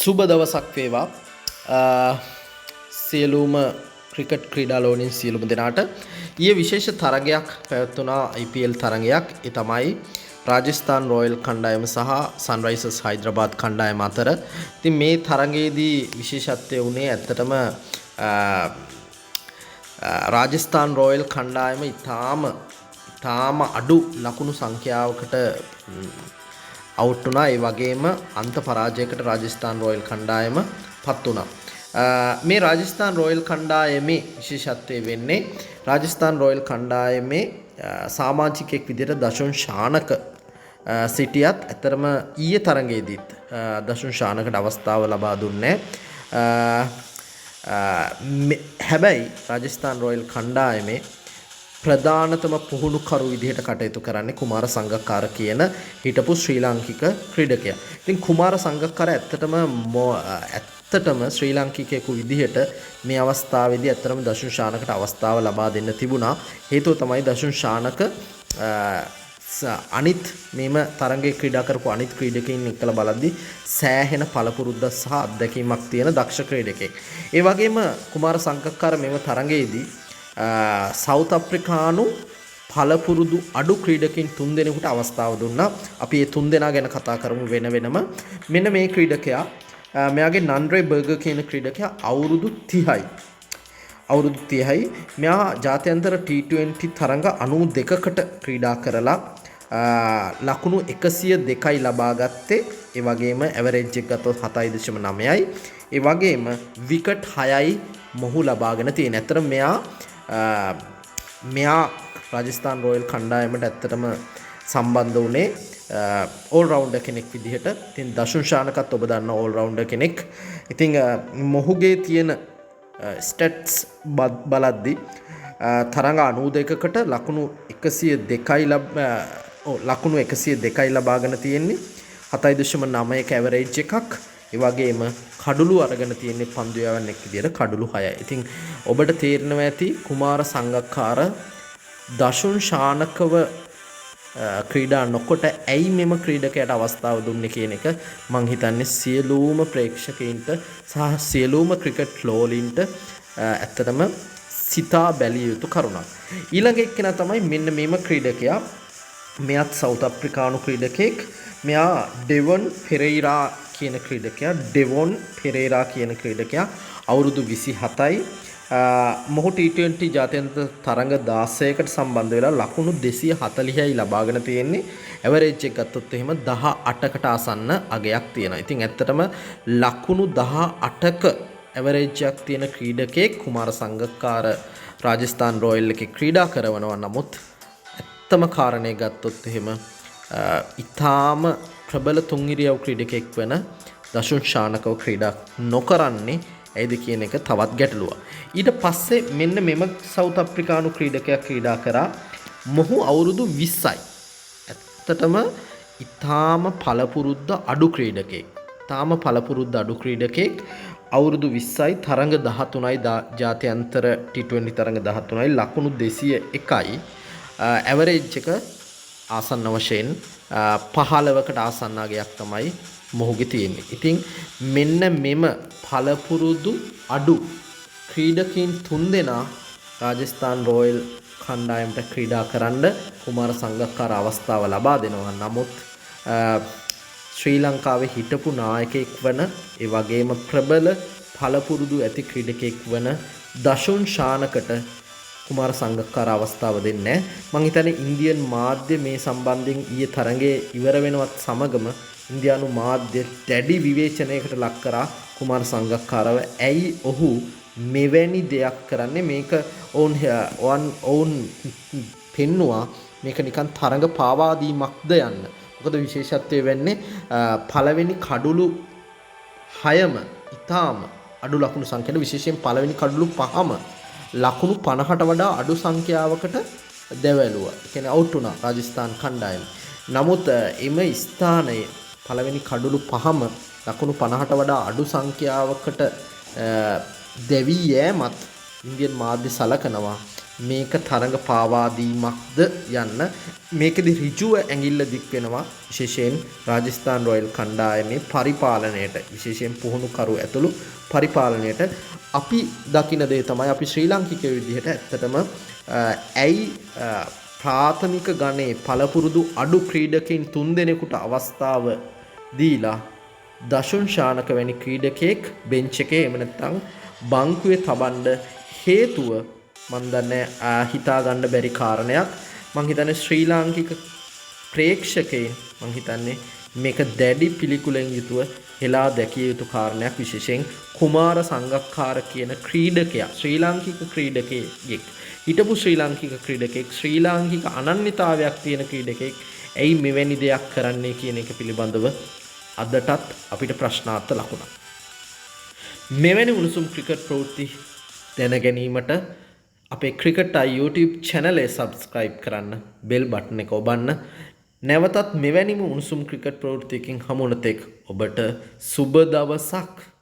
සුබ දවසක් වේවා සියලුම ක්‍රිකට් ක්‍රීඩාලෝනින් සියලුම දෙනාට ඊයේ විශේෂ තරගයක් පැවැත්වුණා IPL තරගයක්. ඒ තමයි රාජස්ථාන් රොයල් කණ්ඩායම සහ සන්රයිසර්ස් හයිදරාබාද් කණ්ඩායම අතර. ඉතින් මේ තරගයේදී විශේෂත්වය වුණේ ඇත්තටම රාජස්ථාන් රොයල් කණ්ඩායම ඉතාම අඩු ලකුණු සංඛ්‍යාවකට අවුට් වුණා. ඒ වගේම අන්ත පරාජයකට රාජස්ථාන් රොයල් කණ්ඩායම පත් වුණා. මේ රාජස්ථාන් රොයල් කණ්ඩායමේ විශේෂත්වය වෙන්නේ රාජස්ථාන් රොයල් කණ්ඩායමේ සමාජිකයෙක් විදිහට දෂුන් ශානක සිටියත් ඇතරම ඊයේ තරගයේදීත් දෂුන් ශානකට අවස්ථාව ලබා දුන්නේ හැබැයි රාජස්ථාන් රොයල් කණ්ඩායමේ ප්‍රධානතම පුහුණුකරු විදිහට කටයුතු කරන්නේ කුමාර සංගක්කාර කියන හිටපු ශ්‍රී ලාංකික ක්‍රීඩකයා. ඉතින් කුමාර සංගක්කාර ඇත්තටම ශ්‍රී ලාංකිකයෙකු විදිහට මේ අවස්ථාවේදී ඇත්තටම දෂුන් ශානකට අවස්ථාව ලබා දෙන්න තිබුණා. හේතුව තමයි දෂුන් ශානක අනිත් මේම තරගයේ ක්‍රීඩා කරපු අනිත් ක්‍රීඩකයින් එක්කලා බලද්දී සෑහෙන පළපුරුද්දක් සහ අත්දැකීමක් තියෙන දක්ෂ ක්‍රීඩකයෙක්. ඒ වගේම කුමාර සංගක්කාර මෙම තරගයේදී සවුත් අප්‍රිකානු පළපුරුදු අඩු ක්‍රීඩකින් 3 දෙනෙකුට අවස්ථාව දුන්නා. අපි මේ 3 දෙනා ගැන කතා කරමු වෙනම. මෙන්න මේ ක්‍රීඩකයා මෙයාගේ නන්රේ බර්ගර් කියන ක්‍රීඩකයා අවුරුදු 30යි. මෙයා ජාත්‍යන්තර T20 තරඟ 92කට ක්‍රීඩා කරලා ලකුණු 102යි ලබා ගත්තේ. ඒ වගේම ඇවරේජ් එක ගත්තොත් 7.9යි. ඒ වගේම විකට් 6යි මොහු ලබාගෙන තියෙන. අතර මෙයා රාජස්ථාන් රොයල් කණ්ඩායමට ඇත්තටම සම්බන්ධ වුණේ ඕල් රවුන්ඩර් කෙනෙක් විදිහට. ඉතින් දෂුන් ශානකත් ඔබ දන්න ඕල් රවුන්ඩර් කෙනෙක්. ඉතින් මොහුගේ තියෙන ස්ටැට්ස් බලද්දි තරඟ 92කට ලකුණු 102යි ලබාගෙන තියෙන්නේ. 7.9ක ඇවරේජ් එකක්. ඒ වගේම කඩුළු අරගෙන තියෙන්නේ පන්දු යවන්නෙක් විදියට කඩුළු 6යි. ඉතින් ඔබට තේරෙනවා ඇති කුමාර සංගක්කාර දෂුන් ශානකව ක්‍රීඩා නොකොට ඇයි මෙම ක්‍රීඩකයට අවස්ථාව දුන්නේ කියන එක මං හිතන්නේ සියලුම ප්‍රේක්ෂකයින්ට සහ සියලුම ක්‍රිකට් ලෝලින්ට ඇත්තටම සිතා බැලිය යුතු කරුණක්. ඊළඟ එක්කෙනා තමයි මෙන්න මේම ක්‍රීඩකයා. මෙයත් සවුත් අප්‍රිකානු ක්‍රීඩකයෙක්. මෙයා ඩෙවොන් පෙරේරා කියන ක්‍රීඩකයා අවුරුදු 27යි. මොහු T20 ජාත්‍යන්තර තරඟ 16කට සම්බන්ධ වෙලා ලකුණු 240යි ලබාගෙන තියෙන්නේ. ඇවරේජ් එක ගත්තොත් එහෙම 18කට ආසන්න අගයක් තියෙනවා. ඉතින් ඇත්තටම ලකුණු 18ක ඇවරේජ් එකක් තියෙන ක්‍රීඩකයෙක් කුමාර සංගක්කාර රාජස්ථාන් රොයල් එකේ ක්‍රීඩා කරනවා. නමුත් ඇත්තම කාරණේ ගත්තොත් එහෙම ඊටාම ප්‍රබල තුන්ගිරියව් ක්‍රීඩකයෙක් වෙන දෂුන් ශානකව ක්‍රීඩා නොකරන්නේ ඇයිද කියන එක තවත් ගැටලුවක්. ඊට පස්සේ මෙන්න මෙම සවුත් අප්‍රිකානු ක්‍රීඩකයා ක්‍රීඩා කරා. මොහු අවුරුදු 20යි. ඇත්තටම ඊටාම පළපුරුද්ද අඩු ක්‍රීඩකයෙක්. අවුරුදු 20යි තරඟ 13යි ජාත්‍යන්තර T20 තරඟ 13යි ලකුණු 201යි. ඇවරේජ් එක ආසන්න වශයෙන් 15කට ආසන්න අගයක් තමයි මොහුගේ තියෙන්නේ. ඉතින් මෙන්න මෙම පළපුරුදු අඩු ක්‍රීඩකයන් 3 දෙනා රාජස්ථාන් රොයල් කණ්ඩායමට ක්‍රීඩා කරන්න කුමාර සංගක්කාර අවස්ථාව ලබා දෙනවා. නමුත් ශ්‍රී ලංකාවේ හිටපු නායකයෙක් වන ඒ වගේම ප්‍රබල පළපුරුදු ඇති ක්‍රීඩකයෙක් වන දෂුන් ශානකට කුමාර සංගක්කාර අවස්ථාව දෙන්නේ නැහැ. මං හිතන්නේ ඉන්දියන් මාධ්‍ය මේ සම්බන්ධයෙන් ඊයේ තරඟයේ ඉවර වෙනවත් සමගම ඉන්දියානු මාධ්‍ය දැඩි විවේචනයකට ලක් කරා කුමාර සංගක්කාරව. ඇයි ඔහු මෙවැනි දෙයක් කරන්නේ? මේක ඔවුන් පෙන්නවා මේක නිකන් තරඟ පාවා දීමක්ද යන්න. මොකද විශේෂත්වය වෙන්නේ පළවෙනි කඩුළු 6ම ඊටාම අඩු ලකුණු සංඛ්‍යාවට, විශේෂයෙන් පළවෙනි කඩුළු 5ම ලකුණු 50ට වඩා අඩු සංඛ්‍යාවකට දැවැළුවා. ඒ කියන්නේ අවුට් වුණා රාජස්ථාන් කණ්ඩායම. නමුත් එම ස්ථානයේ පළවෙනි කඩුළු 5ම ලකුණු 50ට වඩා අඩු සංඛ්‍යාවකට දැවී යෑමත් ඉන්දියන් මාධ්‍ය සලකනවා මේක තරඟ පාවා දීමක්ද යන්න මේකෙදි ඍජුව ඇඟිල්ල දික් වෙනවා විශේෂයෙන් රාජස්ථාන් රොයල් කණ්ඩායමේ පරිපාලනයට විශේෂයෙන් පුහුණුකරු ඇතුළු පරිපාලනයට අපි දකින දේ තමයි අපි ශ්‍රී ලාංකිකයෝ විදිහට ඇත්තටම ඇයි ප්‍රාථමික ගණේ පළපුරුදු අඩු ක්‍රීඩකයින් 3 දෙනෙකුට අවස්ථාව දීලා දශුන් ශානක වැනි ක්‍රීඩකයෙක් බෙන්ච් එකේ එහෙම නැත්නම් බංකුවේ තබන්න හේතුව මම දන්නේ හිතා ගන්න බැරි කාරණයක්. මම හිතන්නේ ශ්‍රී ලාංකික ප්‍රේක්ෂකයන් මම හිතන්නේ මේක දැඩි පිළිකුලෙන් යුතුව හෙලා දැකිය යුතු කාරණයක්. විශේෂයෙන් කුමාර සංගක්කාර කියන ක්‍රීඩකයා ශ්‍රී ලාංකික ක්‍රීඩකයෙක් හිටපු ශ්‍රී ලාංකික ක්‍රීඩකයෙක් ශ්‍රී ලාංකික අනන්‍යතාවයක් තියෙන ක්‍රීඩකයෙක් ඇයි මෙවැනි දෙයක් කරන්නේ කියන එක පිළිබඳව අදටත් අපිට ප්‍රශ්නාර්ථ ලකුණක්. මෙවැනි උණුසුම් ක්‍රිකට් ප්‍රවෘත්ති දැන ගැනීමට අපේ ක්‍රිකට් YouTube channel එක subscribe කරන්න, bell button එක ඔබන්න. නැවතත් මෙවැනිම උණුසුම් ක්‍රිකට් ප්‍රවෘත්තියකින් හමු වන තෙක් ඔබට සුබ දවසක්.